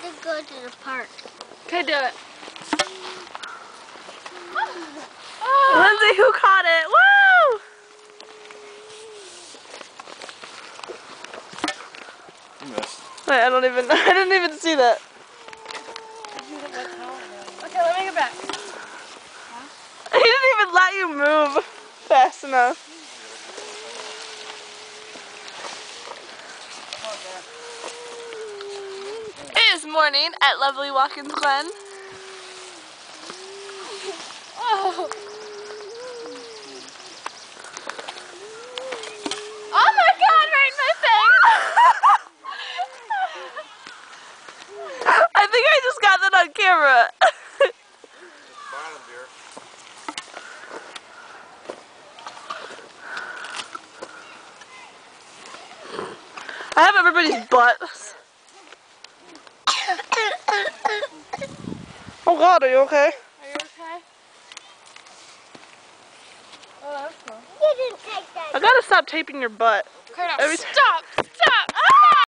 to go to the park. Okay, do it. Lindsay, who caught it? Woo! You missed. Wait, I didn't even see that. Okay, let me get back. He didn't even let you move fast enough. It is morning at lovely Watkins Glen. Oh. Oh my God, right in my face. I think I just got that on camera. Bottom, dear. I have everybody's butts. Oh God, are you okay? Are you okay? Oh, that's cool. You didn't take that. I gotta stop taping your butt. Okay, now Every stop.